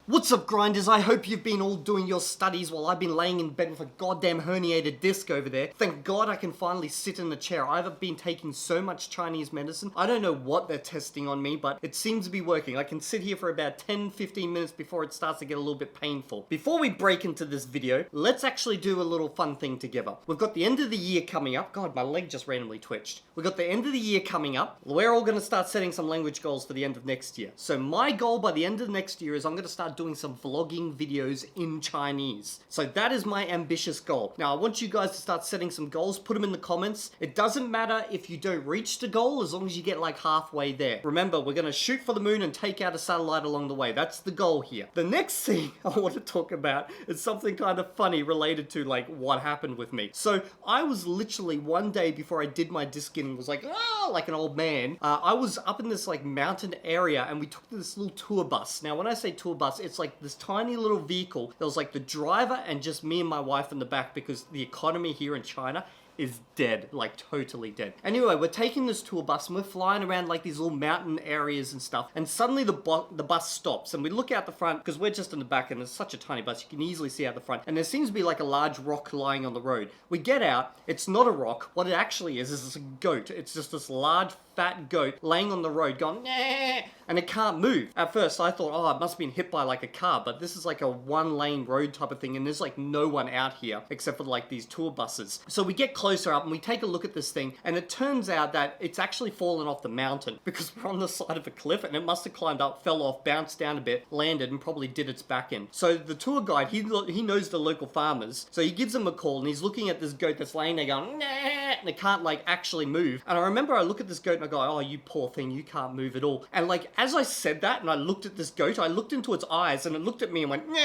What's up, grinders? I hope you've been all doing your studies while I've been laying in bed with a goddamn herniated disc over there. Thank God I can finally sit in the chair. I've been taking so much Chinese medicine. I don't know what they're testing on me, but it seems to be working. I can sit here for about 10-15 minutes before it starts to get a little bit painful. Before we break into this video, let's actually do a little fun thing together. We've got the end of the year coming up. God, my leg just randomly twitched. We've got the end of the year coming up. We're all going to start setting some language goals for the end of next year. So my goal by the end of next year is I'm going to start doing some vlogging videos in Chinese. So that is my ambitious goal. Now I want you guys to start setting some goals, put them in the comments. It doesn't matter if you don't reach the goal as long as you get like halfway there. Remember, we're going to shoot for the moon and take out a satellite along the way. That's the goal here. The next thing I want to talk about is something kind of funny related to like what happened with me. So I was literally one day before I did my disc skin was like, like an old man. I was up in this like mountain area and we took this little tour bus. Now when I say tour bus, it's like this tiny little vehicle. There was like the driver and just me and my wife in the back because the economy here in China is dead, like totally dead. Anyway, we're taking this tour bus and we're flying around like these little mountain areas and stuff, and suddenly the bus stops and we look out the front because we're just in the back and it's such a tiny bus, you can easily see out the front, and there seems to be like a large rock lying on the road. We get out, it's not a rock, what it actually is a goat. It's just this large fat goat laying on the road going, nah, and it can't move. At first I thought, oh, it must have been hit by like a car, but this is like a one-lane road type of thing and there's like no one out here except for like these tour buses. So we get closer up and we take a look at this thing, and it turns out that it's actually fallen off the mountain because we're on the side of a cliff and it must have climbed up, fell off, bounced down a bit, landed, and probably did its back in. So the tour guide, he knows the local farmers, so he gives them a call and he's looking at this goat that's laying there going, nah, and it can't like actually move. And I remember I look at this goat and I go, oh, you poor thing, you can't move at all. And like as I said that and I looked at this goat, I looked into its eyes and it looked at me and went, nah,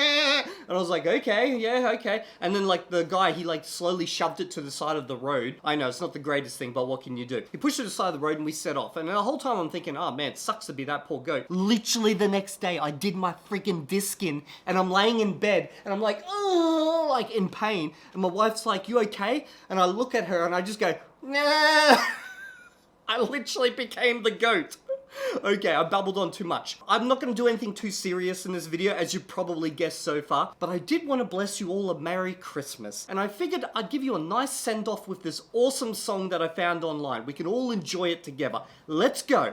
and I was like, okay, yeah, okay. And then like the guy, he like slowly shoved it to the side of the road. I know it's not the greatest thing, but what can you do? He pushed it aside the road and we set off. And the whole time I'm thinking, oh man, it sucks to be that poor goat. Literally the next day I did my freaking disc skin and I'm laying in bed and I'm like, oh, like in pain. And my wife's like, you okay? And I look at her and I just go, nah. I literally became the goat. Okay, I babbled on too much. I'm not going to do anything too serious in this video, as you probably guessed so far, but I did want to bless you all a Merry Christmas. And I figured I'd give you a nice send-off with this awesome song that I found online. We can all enjoy it together. Let's go.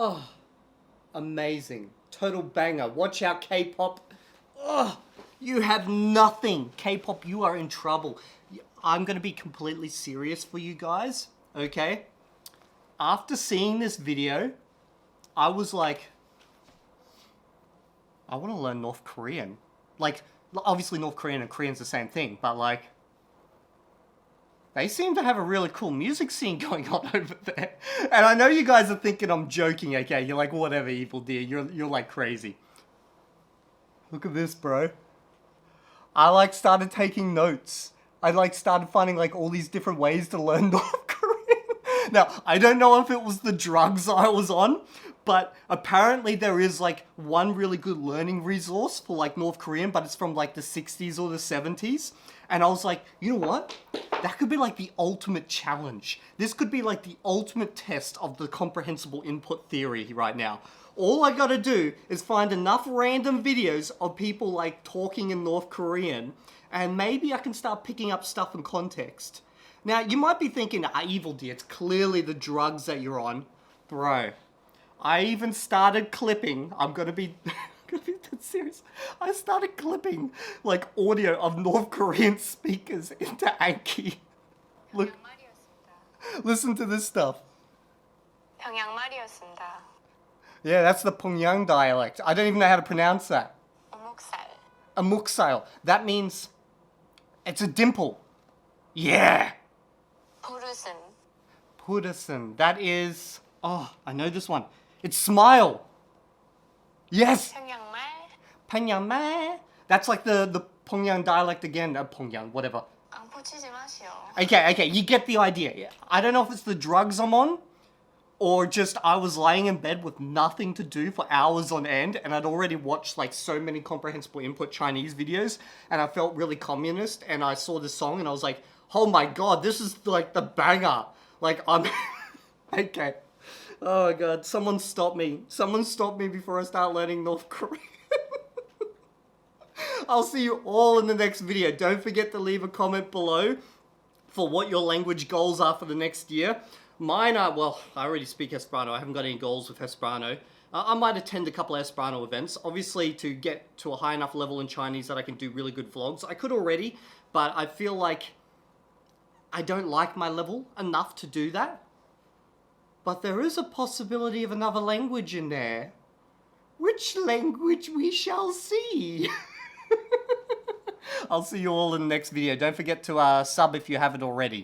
Oh, amazing. Total banger. Watch out, K-pop. Oh, you have nothing. K-pop, you are in trouble. I'm going to be completely serious for you guys, okay? After seeing this video, I was like, I want to learn North Korean. Like, obviously North Korean and Korean's the same thing, but like, they seem to have a really cool music scene going on over there. And I know you guys are thinking I'm joking, okay? You're like, whatever, Evildea, you're like crazy. Look at this, bro. I like started taking notes. I like started finding like all these different ways to learn North Korean. Now, I don't know if it was the drugs I was on, but apparently there is like one really good learning resource for like North Korean, but it's from like the 60s or the 70s. And I was like, you know what? That could be like the ultimate challenge. This could be like the ultimate test of the comprehensible input theory right now. All I gotta do is find enough random videos of people like talking in North Korean, and maybe I can start picking up stuff in context. Now, you might be thinking, Evildea, it's clearly the drugs that you're on. Bro, I even started clipping, I'm gonna be dead serious. I started clipping like audio of North Korean speakers into Anki. Look, listen to this stuff. 평양말이었습니다. Yeah, that's the Pyongyang dialect. I don't even know how to pronounce that. 어묵살. Amuksail. That means it's a dimple. Yeah. 부르슴. Pudison. That is... Oh, I know this one. It's smile. Yes. 평양말. Pyongyang. That's like the Pyongyang dialect again. Pyongyang, whatever. 안 포치지 마시오. Okay, you get the idea. Yeah. I don't know if it's the drugs I'm on, or just I was laying in bed with nothing to do for hours on end, and I'd already watched like so many comprehensible input Chinese videos, and I felt really communist, and I saw this song and I was like, oh my god, this is like the banger. Like, I'm... Okay. Oh my god, someone stop me. Someone stop me before I start learning North Korean. I'll see you all in the next video. Don't forget to leave a comment below for what your language goals are for the next year. Mine are, well, I already speak Esperanto. I haven't got any goals with Esperanto. I might attend a couple of Esperanto events, obviously to get to a high enough level in Chinese that I can do really good vlogs. I could already, but I feel like I don't like my level enough to do that. But there is a possibility of another language in there. Which language we shall see. I'll see you all in the next video. Don't forget to sub if you haven't already.